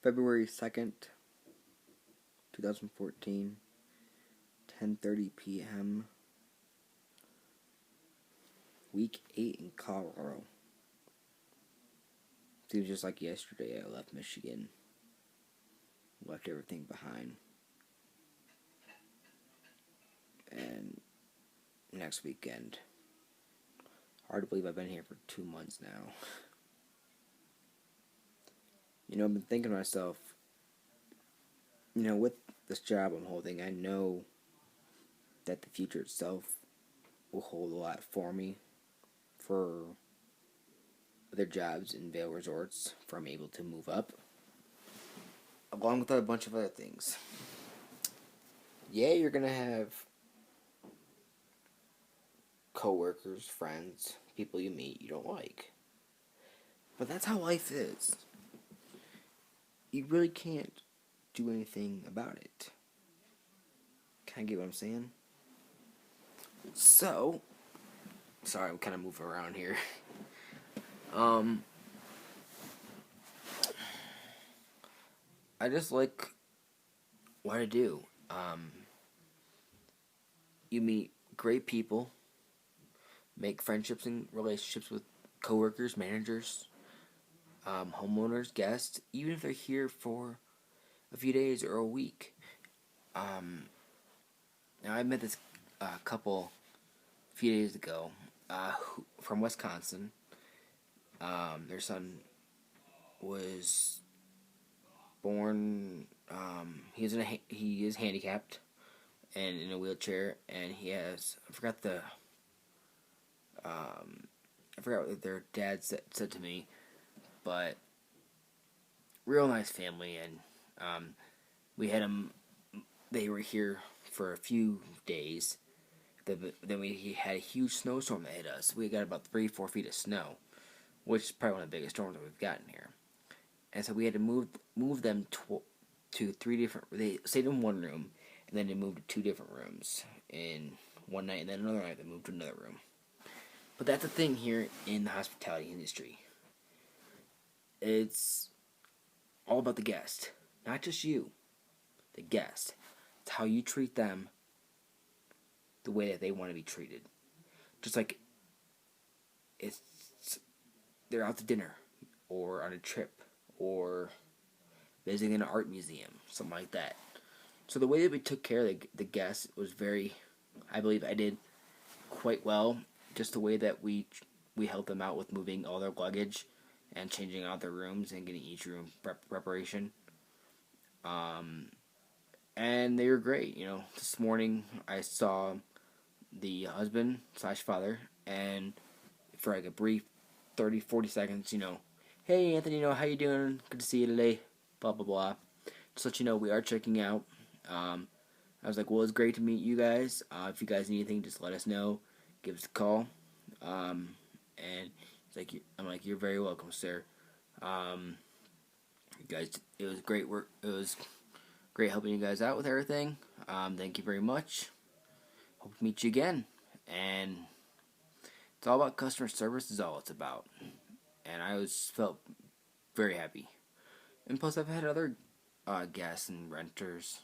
February 2nd, 2014, 10:30 p.m. Week 8 in Colorado. Seems just like yesterday I left Michigan. Left everything behind. And next weekend. Hard to believe I've been here for 2 months now. I've been thinking to myself, with this job I'm holding, I know that the future itself will hold a lot for me for other jobs in Vail resorts, for I'm able to move up, along with a bunch of other things. Yeah, you're going to have co-workers, friends, people you meet you don't like. But that's how life is. You really can't do anything about it. Kind of get what I'm saying? So, sorry, I'm kind of moving around here. I just like what I do. You meet great people, make friendships and relationships with coworkers, managers, homeowners, guests, even if they're here for a few days or a week. Now I met this couple a few days ago from Wisconsin. Their son was born. He is handicapped and in a wheelchair, and he has I forgot what their dad said to me, but real nice family, and we had them. They were here for a few days. Then we had a huge snowstorm that hit us. We got about 3-4 feet of snow, which is probably one of the biggest storms that we've gotten here. And so we had to move them to 3 different. They stayed in one room, and then they moved to 2 different rooms in one night, and then another night they moved to another room. But that's the thing here in the hospitality industry. It's all about the guest, not just you. The guest. It's how you treat them the way that they want to be treated. Just like they're out to dinner or on a trip or visiting an art museum, something like that. So the way that we took care of the guests was I believe I did quite well. Just the way that we helped them out with moving all their luggage and changing out their rooms and getting each room preparation. And they were great. This morning I saw the husband / father, and for like a brief 30-40 seconds, hey Anthony, how you doing? Good to see you today. Blah blah blah. Just let you know we are checking out. I was like, well, it's great to meet you guys. If you guys need anything, just let us know. Give us a call. And I'm like, you're very welcome, sir. You guys, it was great work. It was great helping you guys out with everything. Thank you very much. Hope to meet you again. And it's all about customer service is all it's about. And I felt very happy. And plus I've had other guests and renters,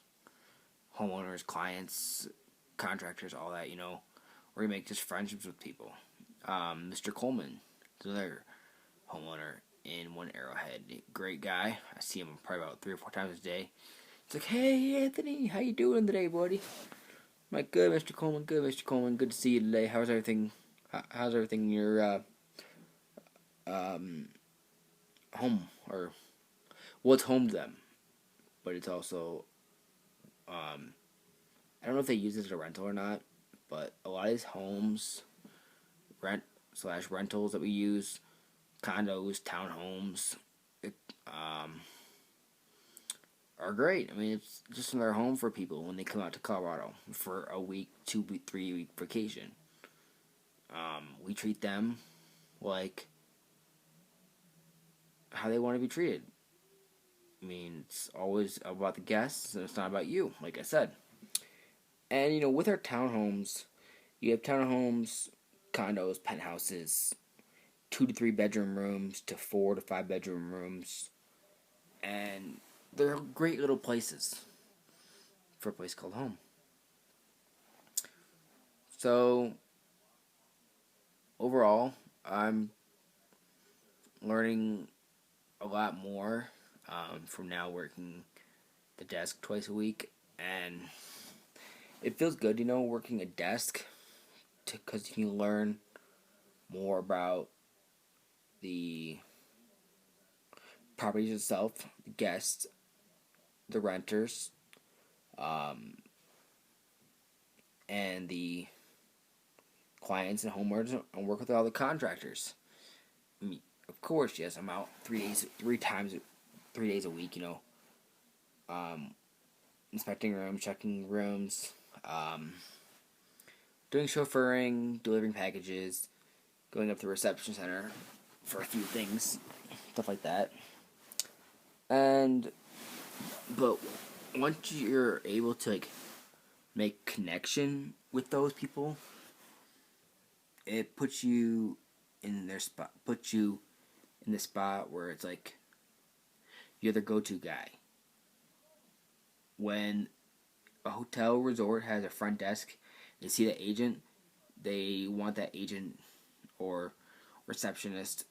homeowners, clients, contractors, all that, where you make just friendships with people. Mr. Coleman is another homeowner in One Arrowhead. Great guy. I see him probably about 3 or 4 times a day. It's like, hey Anthony, how you doing today, buddy? I'm like, good, Mr. Coleman, good, Mr. Coleman, good to see you today. How's everything? How's everything in your home? Or it's home to them, but it's also I don't know if they use it as a rental or not, but a lot of these homes, rentals that we use, condos, townhomes, are great. I mean, it's just another home for people when they come out to Colorado for a week, 2-week, 3-week vacation. We treat them like how they want to be treated. I mean, it's always about the guests, and it's not about you, like I said. And, with our townhomes, you have townhomes, condos, penthouses, 2 to 3 bedroom rooms to 4 to 5 bedroom rooms. And they're great little places for a place called home. So overall, I'm learning a lot more from now working the desk twice a week, and it feels good, working a desk, because you can learn more about the properties itself, the guests, the renters, and the clients and homeowners, and work with all the contractors. I mean, of course, yes, I'm out 3 days a week. Inspecting rooms, checking rooms, doing chauffeuring, delivering packages, going up to the reception center for a few things, stuff like that. But once you're able to make connection with those people, it puts you in the spot where it's like you're the go-to guy. When a hotel resort has a front desk, they see the agent, they want that agent or receptionist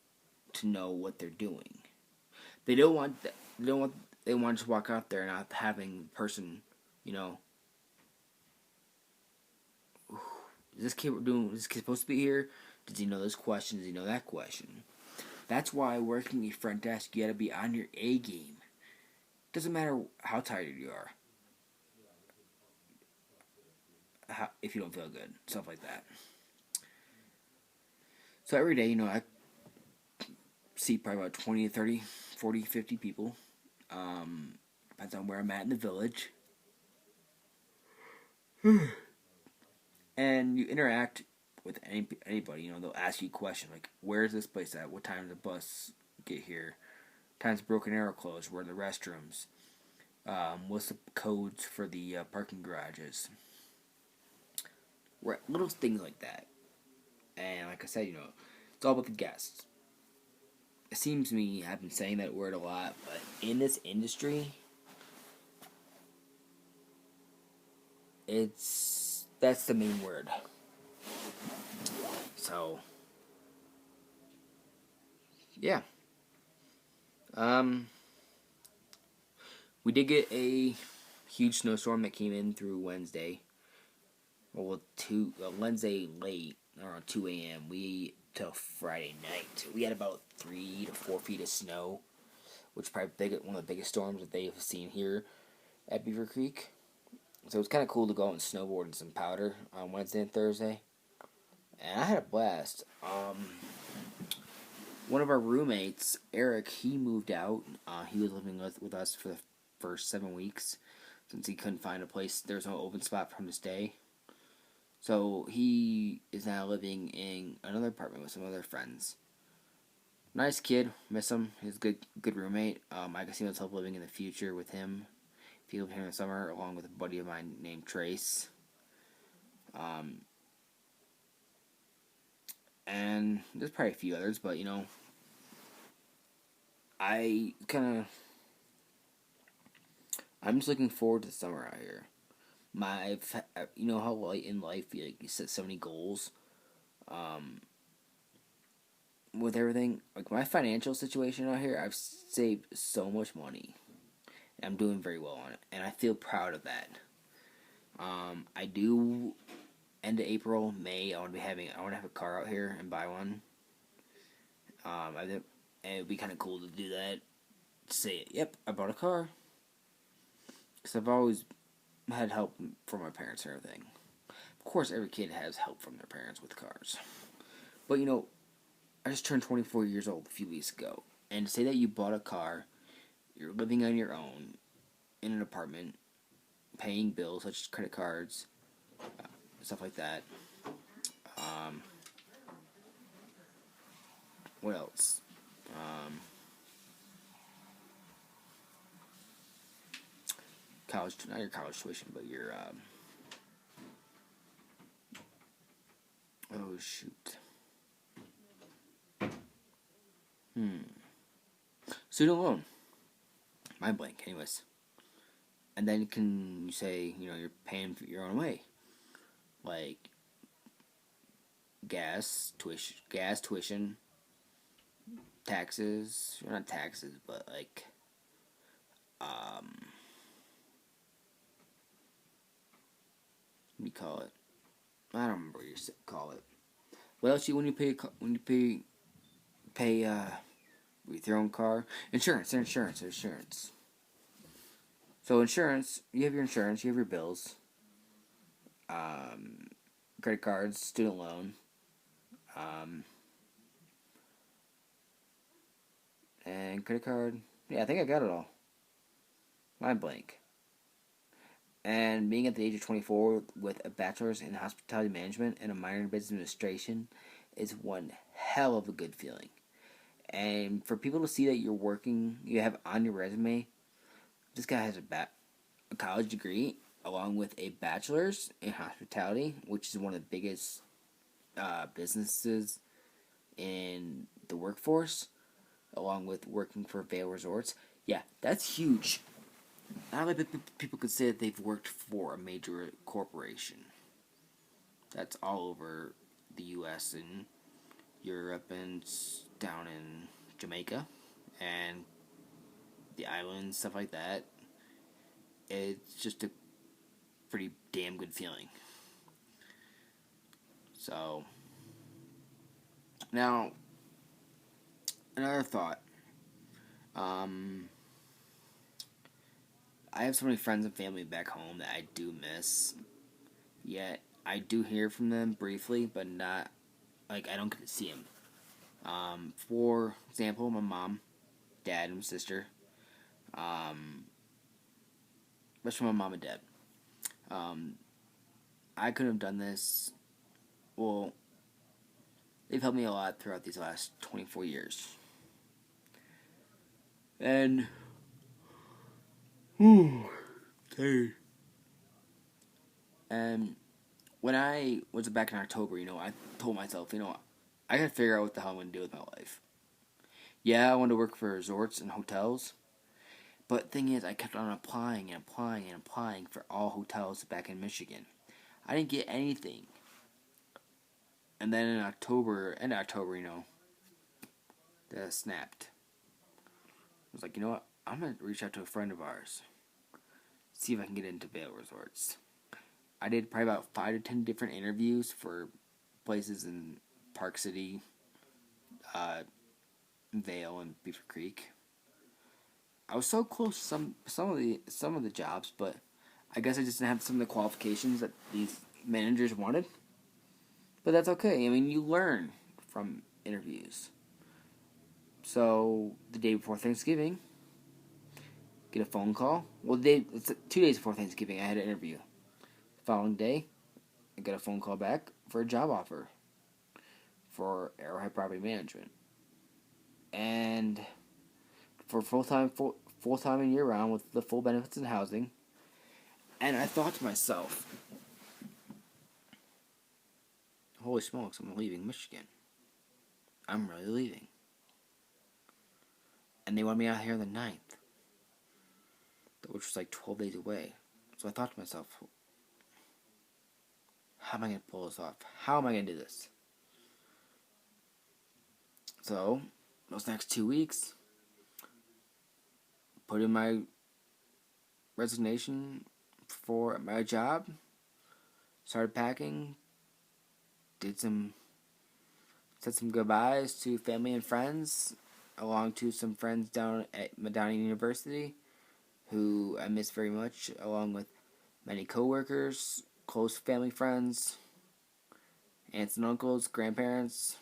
to know what they're doing. They want to just walk out there not having the person, is this kid supposed to be here? Does he know this question? Does he know that question? That's why working a front desk, you gotta be on your A game. Doesn't matter how tired you are. If you don't feel good, stuff like that. So every day, I see probably about 20 to 30, 40, 50 people. Depends on where I'm at in the village. And you interact with anybody. They'll ask you a question like, where's this place at? What time does the bus get here? Time's Broken Arrow closed? Where are the restrooms? What's the codes for the parking garages? Little things like that. And like I said, it's all about the guests. It seems to me, I've been saying that word a lot, but in this industry, that's the main word. So, yeah. We did get a huge snowstorm that came in through Wednesday. Wednesday late, around 2 a.m. Till Friday night. We had about 3 to 4 feet of snow, which is probably one of the biggest storms that they've seen here at Beaver Creek. So it was kind of cool to go out and snowboard in some powder on Wednesday and Thursday. And I had a blast. One of our roommates, Eric, he moved out. He was living with us for the first 7 weeks since he couldn't find a place. There was no open spot for him to stay. So he is now living in another apartment with some other friends. Nice kid, miss him. He's a good roommate. I can see myself living in the future with him. If he lived here in the summer, along with a buddy of mine named Trace. And there's probably a few others, but I'm just looking forward to the summer out here. How in life you set so many goals. With everything, like my financial situation out here, I've saved so much money. And I'm doing very well on it, and I feel proud of that. I do end of April, May. I want to have a car out here and buy one. And it'd be kind of cool to do that. Say, yep, I bought a car. Because I've always had help from my parents and everything. Of course, every kid has help from their parents with cars. But I just turned 24 years old a few weeks ago. And to say that you bought a car, you're living on your own, in an apartment, paying bills such as credit cards, stuff like that. What else? Not your college tuition, but your, oh shoot. Student loan. mind blank. Anyways, and then you say you're paying for your own way, like tuition, taxes. Not taxes, but like what do you call it? I don't remember what you call it. What else when you pay with your own car? Insurance. So insurance, you have your insurance, you have your bills, credit cards, student loan, and credit card. Yeah, I think I got it all. Mind blank. And being at the age of 24 with a bachelor's in hospitality management and a minor in business administration is one hell of a good feeling. And for people to see that you have on your resume, this guy has a college degree along with a bachelor's in hospitality, which is one of the biggest businesses in the workforce, along with working for Vail Resorts. Yeah, that's huge. Not many people could say that they've worked for a major corporation. That's all over the U.S. and Europe and down in Jamaica and the islands, stuff like that. It's just a pretty damn good feeling. So, now, another thought. I have so many friends and family back home that I do miss. Yet, I do hear from them briefly, but not, like, I don't get to see them. For example, my mom, dad, and sister. Especially my mom and dad. I couldn't have done this. Well, they've helped me a lot throughout these last 24 years. And, okay. And when I was back in October, I told myself, I gotta figure out what the hell I'm gonna do with my life. Yeah, I wanted to work for resorts and hotels. But thing is, I kept on applying for all hotels back in Michigan. I didn't get anything. And then in October, that snapped. I was like, you know what? I'm going to reach out to a friend of ours. See if I can get into Vail Resorts. I did probably about 5 to 10 different interviews for places in Park City, Vail, and Beaver Creek. I was so close to some of the jobs, but I guess I just didn't have some of the qualifications that these managers wanted. But that's okay. I mean, you learn from interviews. So the day before Thanksgiving, get a phone call. Well, it's 2 days before Thanksgiving, I had an interview. The following day, I got a phone call back for a job offer for Arrowhead Property Management, and for full time and year round with the full benefits and housing. And I thought to myself, holy smokes, I'm leaving Michigan. I'm really leaving. And they want me out here on the 9th, which was like 12 days away. So I thought to myself, how am I going to pull this off? How am I going to do this? So, those next 2 weeks, put in my resignation for my job, started packing, said some goodbyes to family and friends, along to some friends down at Medina University, who I miss very much, along with many coworkers, close family friends, aunts and uncles, grandparents,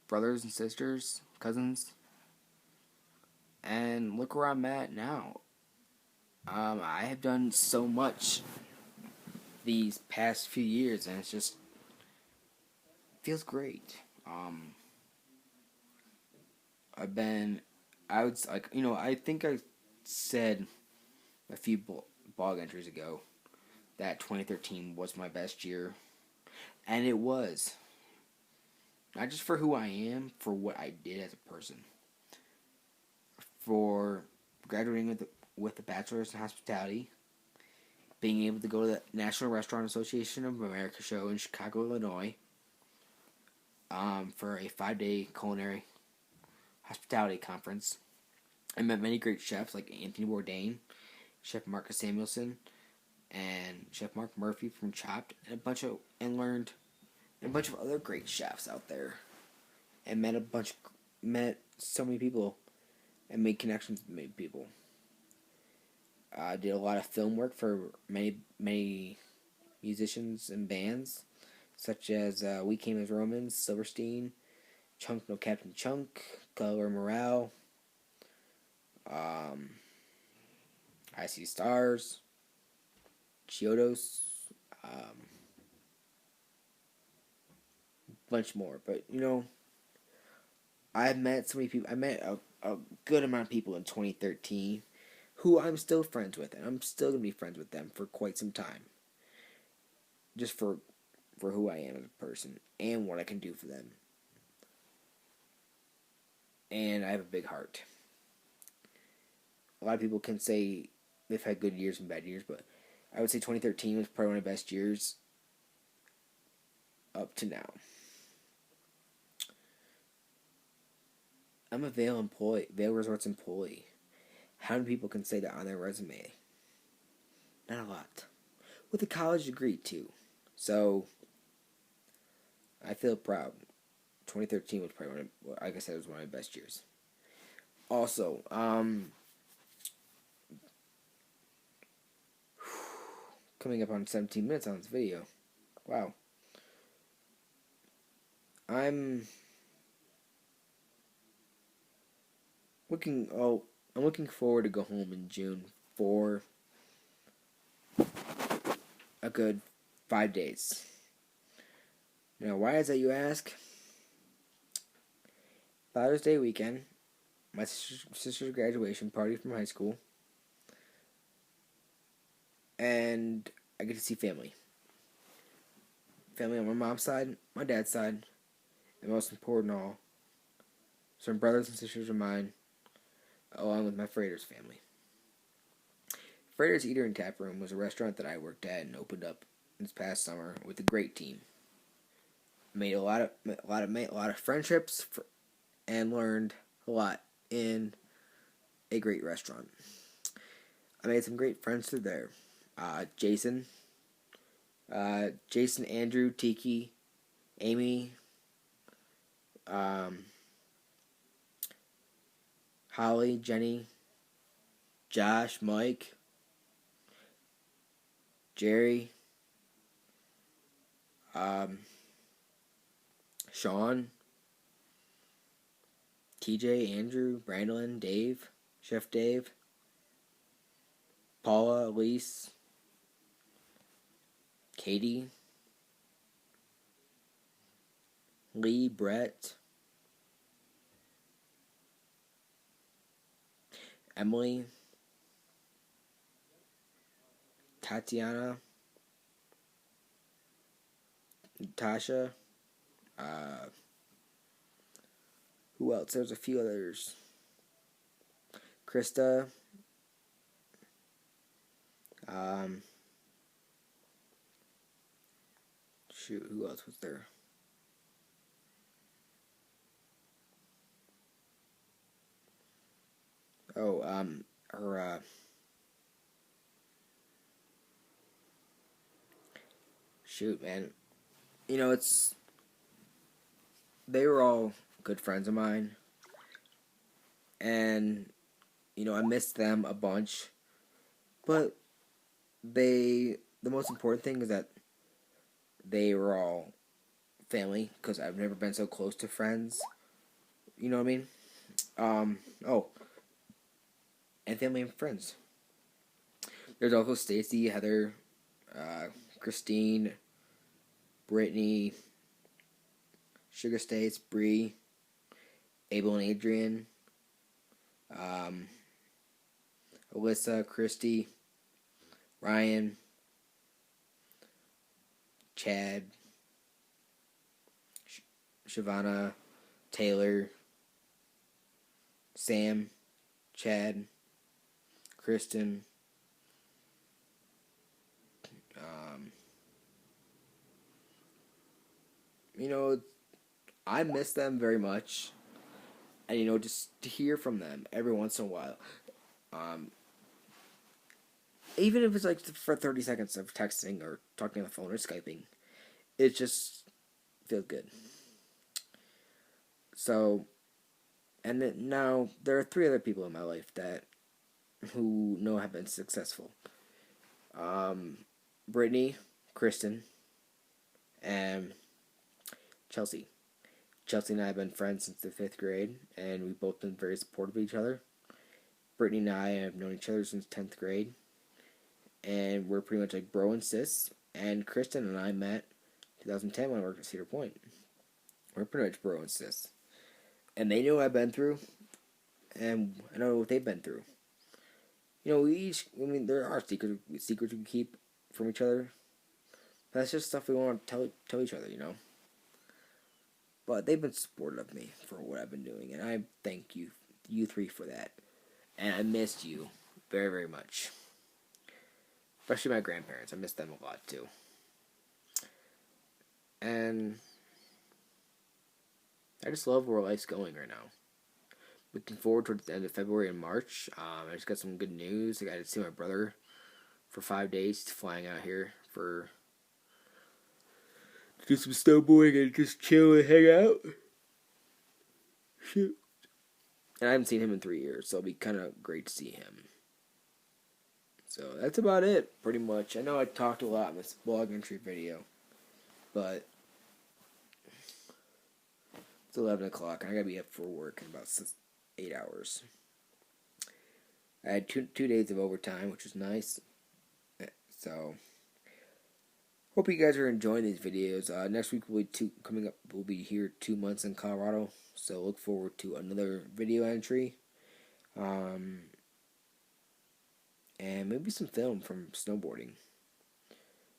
brothers and sisters, cousins. And look where I'm at now. I have done so much these past few years, and it's just feels great. I think I said a few blog entries ago that 2013 was my best year, and it was. Not just for who I am, for what I did as a person. graduating with a bachelor's in hospitality, being able to go to the National Restaurant Association of America show in Chicago, Illinois, for a 5-day culinary hospitality conference. I met many great chefs like Anthony Bourdain, Chef Marcus Samuelson, and Chef Mark Murphy from Chopped, and learned a bunch of other great chefs out there, and met so many people, and made connections with many people. I did a lot of film work for many musicians and bands, such as We Came as Romans, Silverstein, Chunk No Captain Chunk, Color Morale, I See Stars, Chiodos, bunch more. But I've met so many people. I met a good amount of people in 2013 who I'm still friends with, and I'm still gonna be friends with them for quite some time. Just for who I am as a person and what I can do for them. And I have a big heart. A lot of people can say they've had good years and bad years, but I would say 2013 was probably one of the best years up to now. I'm a Vail Resorts employee. How many people can say that on their resume? Not a lot. With a college degree, too. So, I feel proud. 2013 was probably like I said, was one of my best years. Also, coming up on 17 minutes on this video. Wow. I'm looking forward to go home in June for a good 5 days. Now, why is that, you ask? Father's Day weekend, my sister's graduation party from high school, and I get to see family. Family on my mom's side, my dad's side, and most important of all, some brothers and sisters of mine, along with my Freighters family. Freighters Eater and Tap Room was a restaurant that I worked at and opened up this past summer with a great team. Made a lot of friendships and learned a lot in a great restaurant. I made some great friends through there. Jason, Andrew, Tiki, Amy, Holly, Jenny, Josh, Mike, Jerry, Sean, TJ, Andrew, Brandolin, Dave, Chef Dave, Paula, Elise, Katie, Lee, Brett, Emily, Tatiana, Natasha, who else? There's a few others. Krista, who else was there? Man. They were all good friends of mine. And, I missed them a bunch. But the most important thing is that they were all family, because I've never been so close to friends. You know what I mean? And family and friends. There's also Stacy, Heather, Christine, Brittany, Sugar States, Bree, Abel and Adrian, Alyssa, Christy, Ryan, Chad, Shavana, Taylor, Sam, Chad, Kristen, um, you know, I miss them very much, and just to hear from them every once in a while, um, even if it's like for 30 seconds of texting or talking on the phone or Skyping, it just feels good. So, and then now there are 3 other people in my life that who know have been successful. Brittany, Kristen, and Chelsea. Chelsea and I have been friends since the 5th grade, and we've both been very supportive of each other. Brittany and I have known each other since 10th grade, and we're pretty much like bro and sis. And Kristen and I met 2010 when I worked at Cedar Point. We're pretty much bro and sis. And they know what I've been through, and I know what they've been through. We each, there are secrets we keep from each other. That's just stuff we want to tell each other, But they've been supportive of me for what I've been doing, and I thank you 3 for that. And I missed you very, very much. Especially my grandparents. I miss them a lot, too. And I just love where life's going right now. Looking forward towards the end of February and March. I just got some good news. I got to see my brother for 5 days. He's flying out here to do some snowboarding and just chill and hang out. Shoot. And I haven't seen him in 3 years, so it'll be kind of great to see him. So that's about it, pretty much. I know I talked a lot in this blog entry video, but it's 11 o'clock, and I gotta be up for work in about 8 hours. I had two days of overtime, which was nice. So, hope you guys are enjoying these videos. Next week will be coming up. We'll be here 2 months in Colorado, so look forward to another video entry, and maybe some film from snowboarding.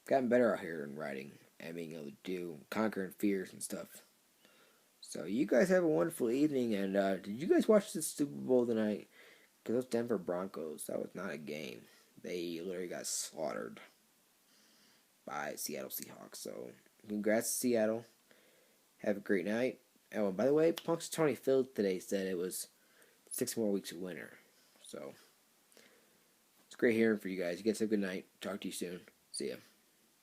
Gotten better out here in riding and being able to conquering fears and stuff. So you guys have a wonderful evening, and did you guys watch the Super Bowl tonight? Because those Denver Broncos, that was not a game. They literally got slaughtered by Seattle Seahawks. So congrats to Seattle. Have a great night. Oh, and by the way, Punxsutawney Phil today said it was 6 more weeks of winter. So it's great hearing from you guys. You guys have a good night. Talk to you soon. See ya.